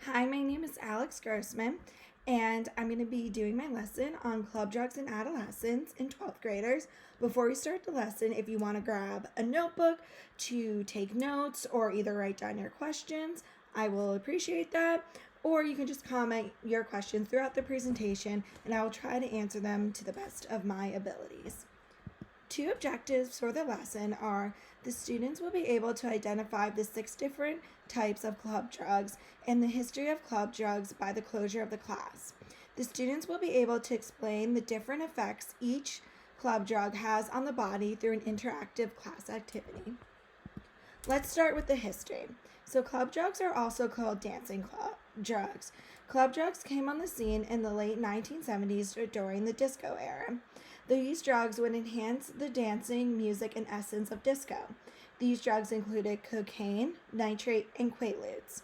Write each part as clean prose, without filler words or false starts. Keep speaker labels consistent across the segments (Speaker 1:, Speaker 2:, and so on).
Speaker 1: Hi, my name is Alex Grossman, and I'm going to be doing my lesson on club drugs in adolescents in 12th graders. Before we start the lesson, if you want to grab a notebook to take notes or either write down your questions, I will appreciate that. Or you can just comment your questions throughout the presentation, and I will try to answer them to the best of my abilities. Two objectives for the lesson are the students will be able to identify the 6 different types of club drugs and the history of club drugs by the closure of the class. The students will be able to explain the different effects each club drug has on the body through an interactive class activity. Let's start with the history. So, club drugs are also called dancing club drugs. Club drugs came on the scene in the late 1970s during the disco era. These drugs would enhance the dancing, music, and essence of disco. These drugs included cocaine, nitrate, and quaaludes.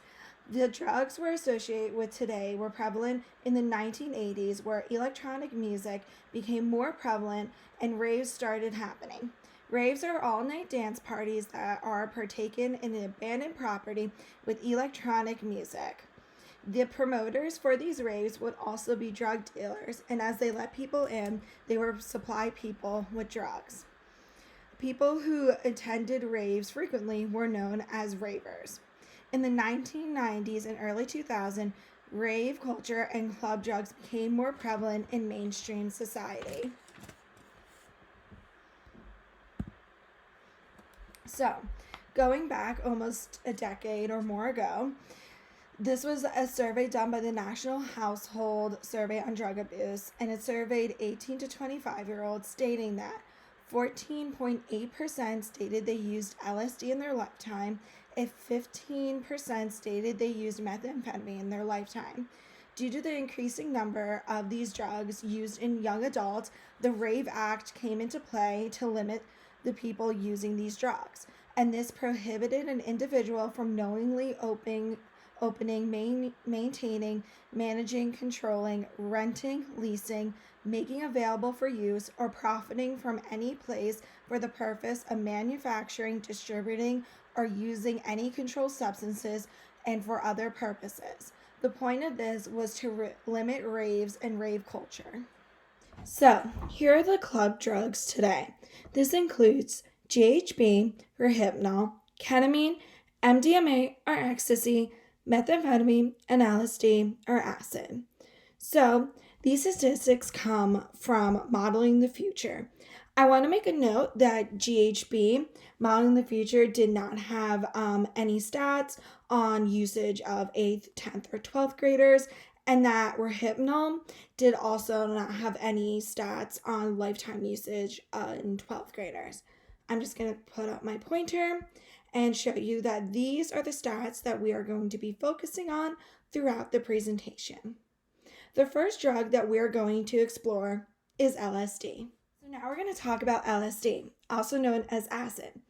Speaker 1: The drugs we're associated with today were prevalent in the 1980s, where electronic music became more prevalent and raves started happening. Raves are all-night dance parties that are partaken in an abandoned property with electronic music. The promoters for these raves would also be drug dealers, and as they let people in, they would supply people with drugs. People who attended raves frequently were known as ravers. In the 1990s and early 2000s, rave culture and club drugs became more prevalent in mainstream society. So, going back almost a decade or more ago, this was a survey done by the National Household Survey on Drug Abuse, and it surveyed 18 to 25-year-olds, stating that 14.8% stated they used LSD in their lifetime, and 15% stated they used methamphetamine in their lifetime. Due to the increasing number of these drugs used in young adults, the RAVE Act came into play to limit the people using these drugs, and this prohibited an individual from knowingly maintaining, managing, controlling, renting, leasing, making available for use, or profiting from any place for the purpose of manufacturing, distributing, or using any controlled substances and for other purposes. The point of this was to limit raves and rave culture. So, here are the club drugs today. This includes GHB for hypnol, ketamine, MDMA or ecstasy, methamphetamine, and LSD or acid. So, these statistics come from Modeling the Future. I want to make a note that GHB, Modeling the Future, did not have any stats on usage of 8th, 10th, or 12th graders, and that Rohypnol did also not have any stats on lifetime usage in 12th graders. I'm just going to put up my pointer and show you that these are the stats that we are going to be focusing on throughout the presentation. The first drug that we're going to explore is LSD. So now we're going to talk about LSD, also known as acid.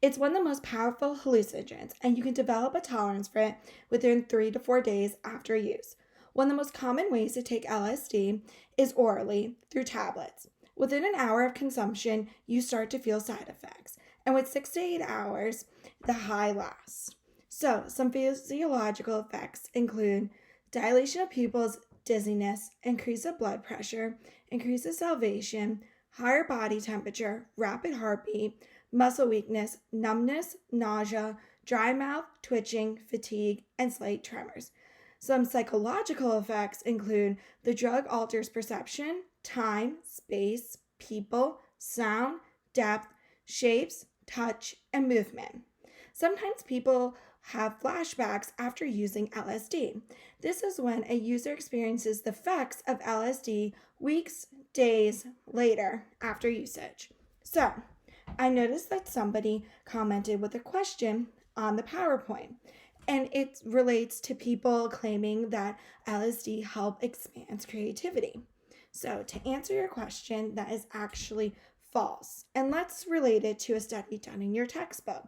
Speaker 1: It's one of the most powerful hallucinogens, and you can develop a tolerance for it within 3 to 4 days after use. One of the most common ways to take LSD is orally through tablets. Within an hour of consumption, you start to feel side effects, and with 6 to 8 hours, the high lasts. So, some physiological effects include dilation of pupils, dizziness, increase of blood pressure, increase of salivation, higher body temperature, rapid heartbeat, muscle weakness, numbness, nausea, dry mouth, twitching, fatigue, and slight tremors. Some psychological effects include the drug alters perception, time, space, people, sound, depth, shapes, touch, and movement. Sometimes people have flashbacks after using LSD. This is when a user experiences the effects of LSD weeks, days later after usage. So, I noticed that somebody commented with a question on the PowerPoint, and it relates to people claiming that LSD help expands creativity. So, to answer your question, that is actually false. And let's relate it to a study done in your textbook.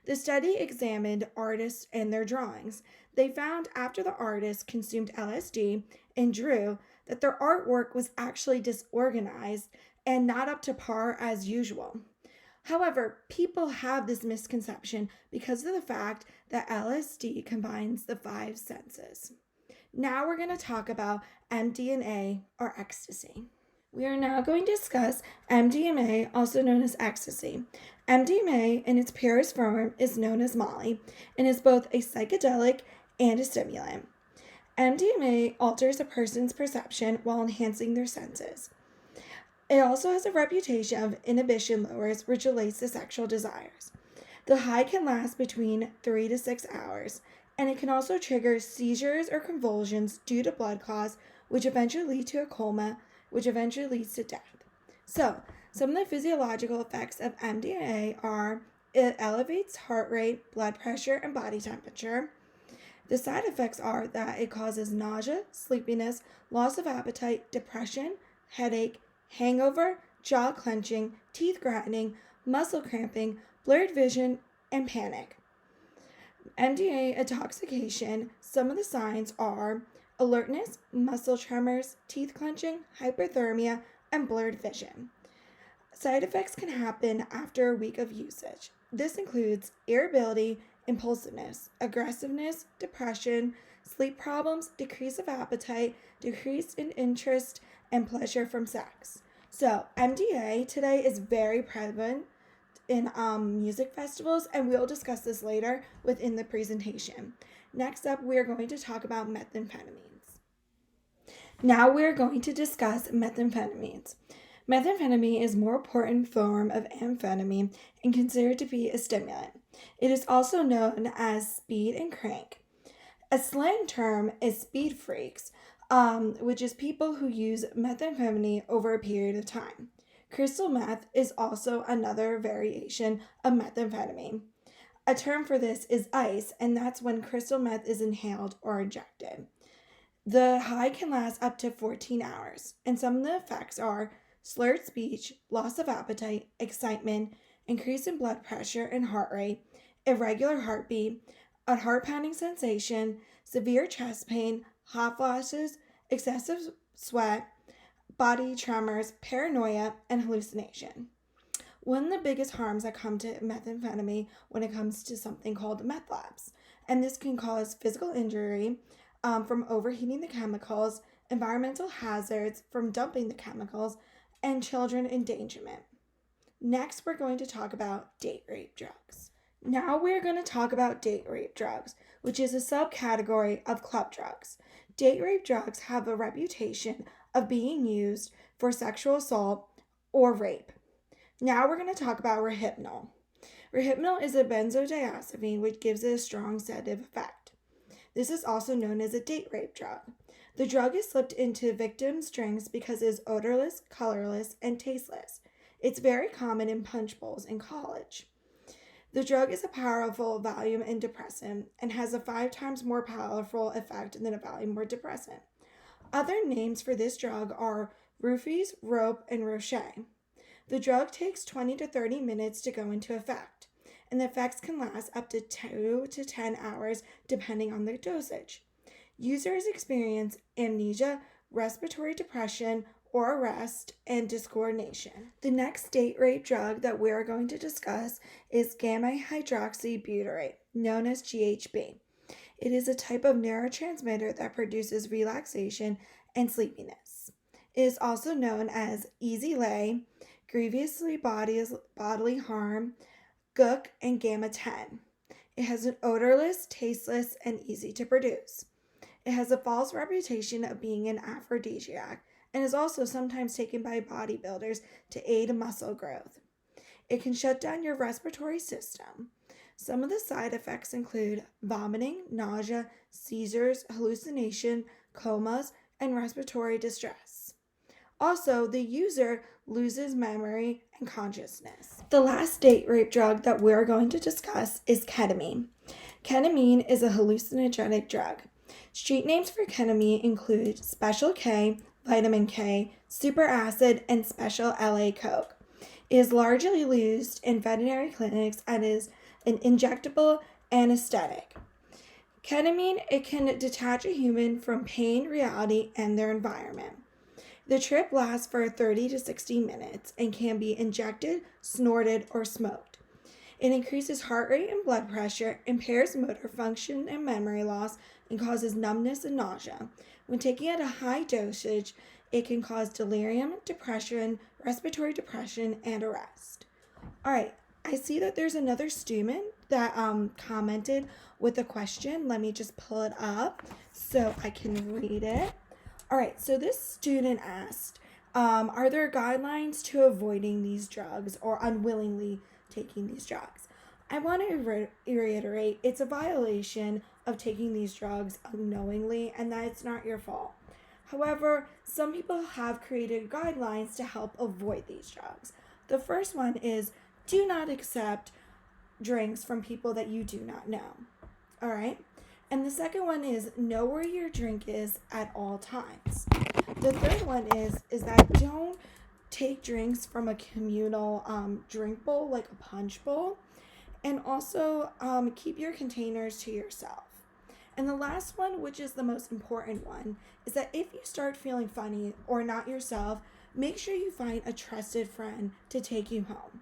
Speaker 1: The study examined artists and their drawings. They found after the artists consumed LSD and drew that their artwork was actually disorganized and not up to par as usual. However, people have this misconception because of the fact that LSD combines the five senses. Now we're going to talk about MDMA or ecstasy. We are now going to discuss MDMA, also known as ecstasy. MDMA, in its purest form, is known as Molly and is both a psychedelic and a stimulant. MDMA alters a person's perception while enhancing their senses. It also has a reputation of inhibition lowers, which relates to sexual desires. The high can last between 3 to 6 hours, and it can also trigger seizures or convulsions due to blood clots, which eventually lead to a coma, which eventually leads to death. So, some of the physiological effects of MDMA are it elevates heart rate, blood pressure, and body temperature. The side effects are that it causes nausea, sleepiness, loss of appetite, depression, headache, hangover, jaw clenching, teeth grinding, muscle cramping, blurred vision, and panic. MDMA intoxication, some of the signs are alertness, muscle tremors, teeth clenching, hyperthermia, and blurred vision. Side effects can happen after a week of usage. This includes irritability, impulsiveness, aggressiveness, depression, sleep problems, decrease of appetite, decrease in interest, and pleasure from sex. So, MDMA today is very prevalent in music festivals, and we'll discuss this later within the presentation. Next up, we are going to talk about methamphetamines. Now we are going to discuss methamphetamines. Methamphetamine is a more potent form of amphetamine and considered to be a stimulant. It is also known as speed and crank. A slang term is speed freaks, which is people who use methamphetamine over a period of time. Crystal meth is also another variation of methamphetamine. A term for this is ice, and that's when crystal meth is inhaled or injected. The high can last up to 14 hours, and some of the effects are slurred speech, loss of appetite, excitement, increase in blood pressure and heart rate, irregular heartbeat, a heart-pounding sensation, severe chest pain, hot flashes, excessive sweat, body tremors, paranoia, and hallucination. One of the biggest harms that come to methamphetamine when it comes to something called meth labs, and this can cause physical injury from overheating the chemicals, environmental hazards from dumping the chemicals, and children endangerment. Next, we're going to talk about date rape drugs. Now we're going to talk about date rape drugs, which is a subcategory of club drugs. Date rape drugs have a reputation of being used for sexual assault or rape. Now we're going to talk about Rohypnol. Rohypnol is a benzodiazepine which gives it a strong sedative effect. This is also known as a date rape drug. The drug is slipped into victims' drinks because it is odorless, colorless, and tasteless. It's very common in punch bowls in college. The drug is a powerful Valium antidepressant and has a 5 times more powerful effect than a Valium or depressant. Other names for this drug are roofies, rope, and roche. The drug takes 20 to 30 minutes to go into effect, and the effects can last up to 2 to 10 hours depending on the dosage. Users experience amnesia, respiratory depression, or arrest, and discoordination. The next date rape drug that we are going to discuss is gamma hydroxybutyrate, known as GHB. It is a type of neurotransmitter that produces relaxation and sleepiness. It is also known as easy lay, grievously bodily harm, gook, and gamma-10. It has an odorless, tasteless, and easy to produce. It has a false reputation of being an aphrodisiac and is also sometimes taken by bodybuilders to aid muscle growth. It can shut down your respiratory system. Some of the side effects include vomiting, nausea, seizures, hallucination, comas, and respiratory distress. Also, the user loses memory and consciousness. The last date rape drug that we're going to discuss is ketamine. Ketamine is a hallucinogenic drug. Street names for ketamine include Special K, Vitamin K, Super Acid, and Special LA Coke. It is largely used in veterinary clinics and is an injectable anesthetic. Ketamine, it can detach a human from pain, reality, and their environment. The trip lasts for 30 to 60 minutes and can be injected, snorted, or smoked. It increases heart rate and blood pressure, impairs motor function and memory loss, and causes numbness and nausea. When taken at a high dosage, it can cause delirium, depression, respiratory depression, and arrest. All right, I see that there's another student that commented with a question. Let me just pull it up so I can read it. All right, so this student asked, are there guidelines to avoiding these drugs or unwillingly taking these drugs? I want to reiterate, it's a violation of taking these drugs unknowingly and that it's not your fault. However, some people have created guidelines to help avoid these drugs. The first one is do not accept drinks from people that you do not know. All right? And the second one is know where your drink is at all times. The third one is that don't take drinks from a communal drink bowl, like a punch bowl. And also keep your containers to yourself. And the last one, which is the most important one, is that if you start feeling funny or not yourself, make sure you find a trusted friend to take you home.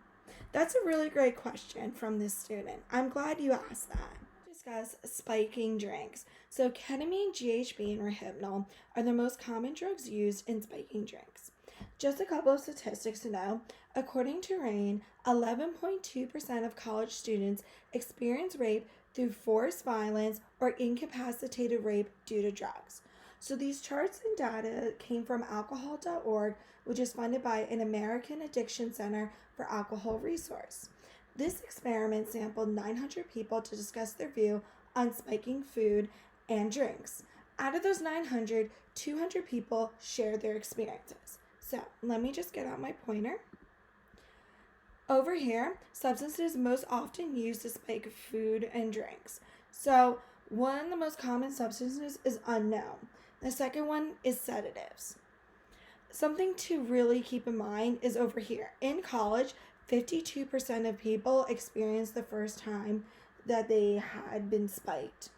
Speaker 1: That's a really great question from this student. I'm glad you asked that. Discuss spiking drinks. So ketamine, GHB, and Rohypnol are the most common drugs used in spiking drinks. Just a couple of statistics to know. According to RAIN, 11.2% of college students experience rape through forced violence or incapacitated rape due to drugs. So these charts and data came from alcohol.org, which is funded by an American Addiction Center for Alcohol Resource. This experiment sampled 900 people to discuss their view on spiking food and drinks. Out of those 900, 200 people shared their experiences. So let me just get out my pointer. Over here, substances most often used to spike food and drinks. So one of the most common substances is unknown. The second one is sedatives. Something to really keep in mind is over here. In college, 52% of people experienced the first time that they had been spiked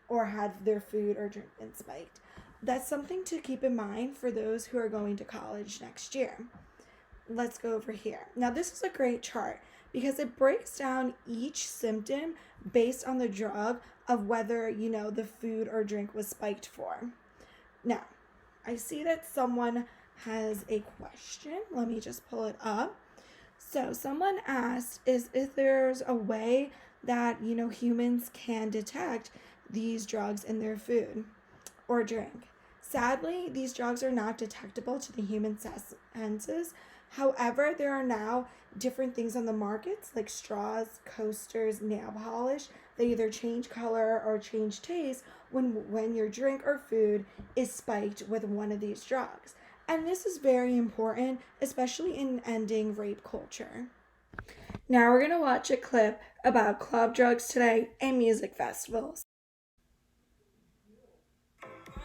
Speaker 1: or had their food or drink been spiked. That's something to keep in mind for those who are going to college next year. Let's go over here. Now, this is a great chart because it breaks down each symptom based on the drug of whether, the food or drink was spiked for. Now, I see that someone has a question. Let me just pull it up. So someone asked if there's a way that, humans can detect these drugs in their food or drink. Sadly, these drugs are not detectable to the human senses. However, there are now different things on the markets like straws, coasters, nail polish that either change color or change taste when your drink or food is spiked with one of these drugs. And this is very important, especially in ending rape culture. Now we're going to watch a clip about club drugs today and music festivals.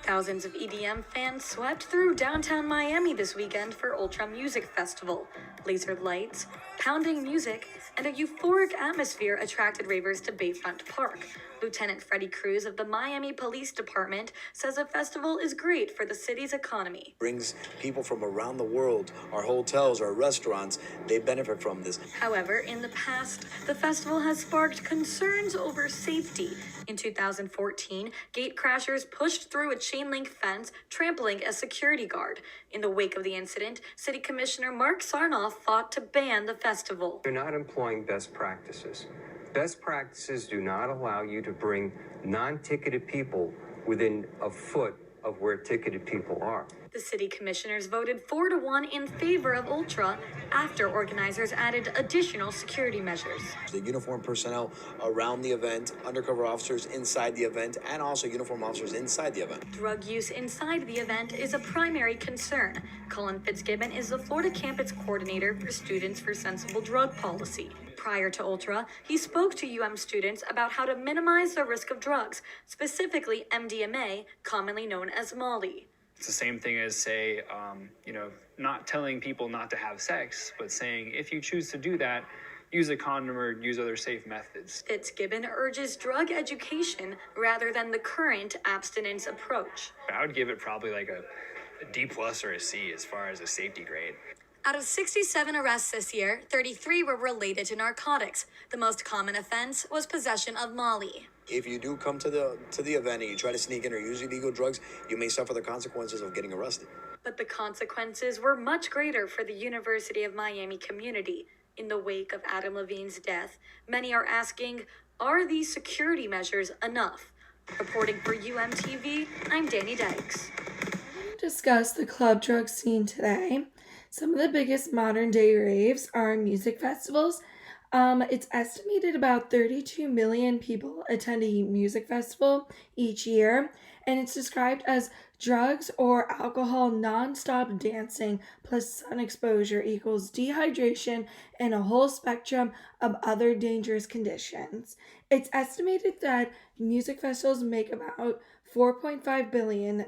Speaker 2: Thousands of EDM fans swept through downtown Miami this weekend for Ultra Music Festival. Laser lights, pounding music, and a euphoric atmosphere attracted ravers to Bayfront Park. Lieutenant Freddie Cruz of the Miami Police Department says the festival is great for the city's economy.
Speaker 3: Brings people from around the world. Our hotels, our restaurants, they benefit from this.
Speaker 2: However, in the past, the festival has sparked concerns over safety. In 2014, gatecrashers pushed through a chain-link fence, trampling a security guard. In the wake of the incident, City Commissioner Mark Sarnoff fought to ban the festival.
Speaker 4: You're not employing best practices. Best practices do not allow you to bring non-ticketed people within a foot of where ticketed people are.
Speaker 2: The city commissioners voted 4-1 in favor of Ultra after organizers added additional security measures.
Speaker 3: The uniformed personnel around the event, undercover officers inside the event, and also uniformed officers inside the event.
Speaker 2: Drug use inside the event is a primary concern. Colin Fitzgibbon is the Florida campus coordinator for Students for Sensible Drug Policy. Prior to Ultra, he spoke to UM students about how to minimize the risk of drugs, specifically MDMA, commonly known as Molly.
Speaker 5: It's the same thing as, say, not telling people not to have sex, but saying if you choose to do that, use a condom or use other safe methods.
Speaker 2: Fitzgibbon urges drug education rather than the current abstinence approach.
Speaker 5: I would give it probably like a D+ or a C as far as a safety grade.
Speaker 2: Out of 67 arrests this year, 33 were related to narcotics. The most common offense was possession of Molly.
Speaker 3: If you do come to the event and you try to sneak in or use illegal drugs, you may suffer the consequences of getting arrested.
Speaker 2: But the consequences were much greater for the University of Miami community. In the wake of Adam Levine's death, many are asking, are these security measures enough? Reporting for UMTV, I'm Danny Dykes.
Speaker 1: Discuss the club drug scene today. Some of the biggest modern day raves are music festivals. It's estimated about 32 million people attend a music festival each year, and it's described as drugs or alcohol non-stop dancing plus sun exposure equals dehydration and a whole spectrum of other dangerous conditions. It's estimated that music festivals make about $4.5 billion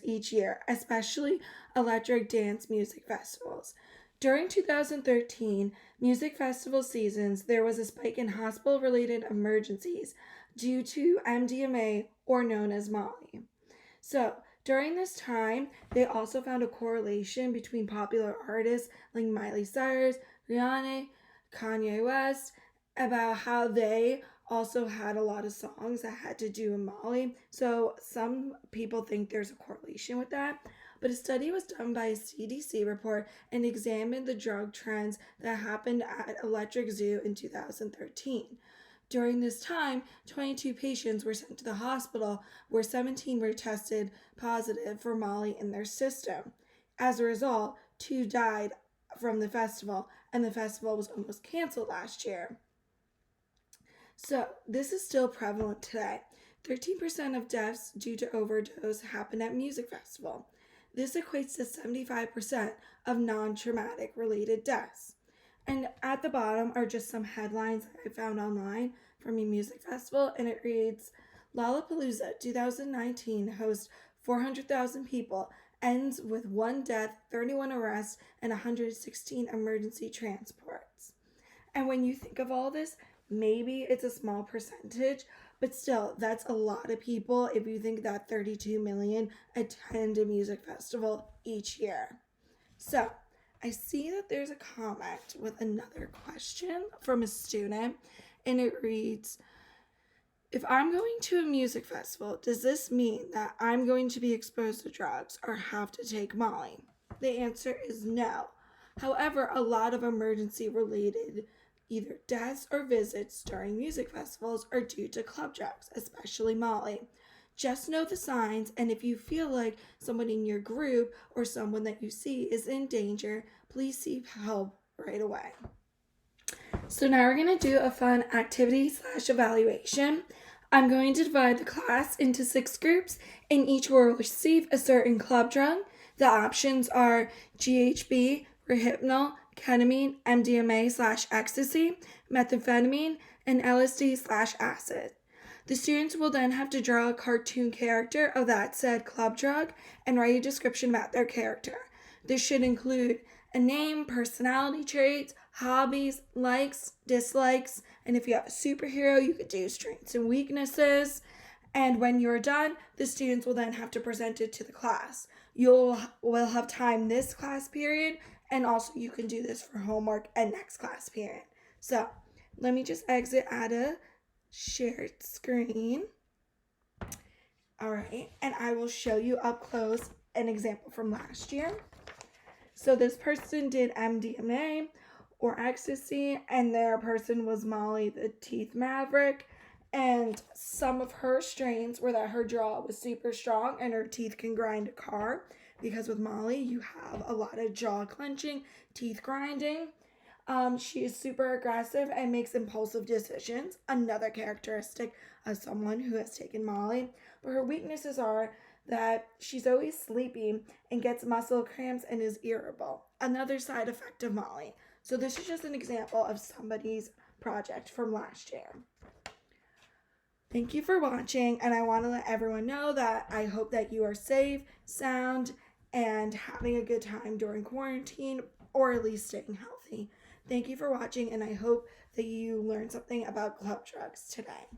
Speaker 1: each year, especially electric dance music festivals. During 2013 music festival seasons, there was a spike in hospital-related emergencies due to MDMA, or known as Molly. So, during this time, they also found a correlation between popular artists like Miley Cyrus, Rihanna, Kanye West, about how they also had a lot of songs that had to do with Molly. So, some people think there's a correlation with that. But a study was done by a CDC report and examined the drug trends that happened at Electric Zoo in 2013. During this time, 22 patients were sent to the hospital, where 17 were tested positive for Molly in their system. As a result, 2 died from the festival, and the festival was almost canceled last year. So, this is still prevalent today. 13% of deaths due to overdose happen at music festival. This equates to 75% of non-traumatic related deaths. And at the bottom are just some headlines that I found online from a music festival, and it reads, Lollapalooza 2019 hosts 400,000 people, ends with 1 death, 31 arrests, and 116 emergency transports. And when you think of all this, maybe it's a small percentage, but still, that's a lot of people if you think that 32 million attend a music festival each year. So, I see that there's a comment with another question from a student, and it reads, if I'm going to a music festival, does this mean that I'm going to be exposed to drugs or have to take Molly? The answer is no. However, a lot of emergency related either deaths or visits during music festivals are due to club drugs, especially Molly. Just know the signs, and if you feel like someone in your group or someone that you see is in danger, please seek help right away. So now we're going to do a fun activity/evaluation. I'm going to divide the class into 6 groups, and each will receive a certain club drug. The options are GHB, Rohypnol, ketamine, MDMA/ecstasy, methamphetamine, and LSD/acid. The students will then have to draw a cartoon character of that said club drug and write a description about their character. This should include a name, personality traits, hobbies, likes, dislikes, and if you have a superhero, you could do strengths and weaknesses. And when you're done, the students will then have to present it to the class. Will have time this class period, and also you can do this for homework and next class period. So let me just exit out of shared screen. All right, and I will show you up close an example from last year. So this person did MDMA or ecstasy, and their person was Molly the Teeth Maverick. And some of her strains were that her jaw was super strong and her teeth can grind a car, because with Molly you have a lot of jaw clenching, teeth grinding. She is super aggressive and makes impulsive decisions, another characteristic of someone who has taken Molly. But her weaknesses are that she's always sleepy and gets muscle cramps and is irritable, another side effect of Molly. So this is just an example of somebody's project from last year. Thank you for watching, and I want to let everyone know that I hope that you are safe, sound, and having a good time during quarantine, or at least staying healthy. Thank you for watching, and I hope that you learned something about club drugs today.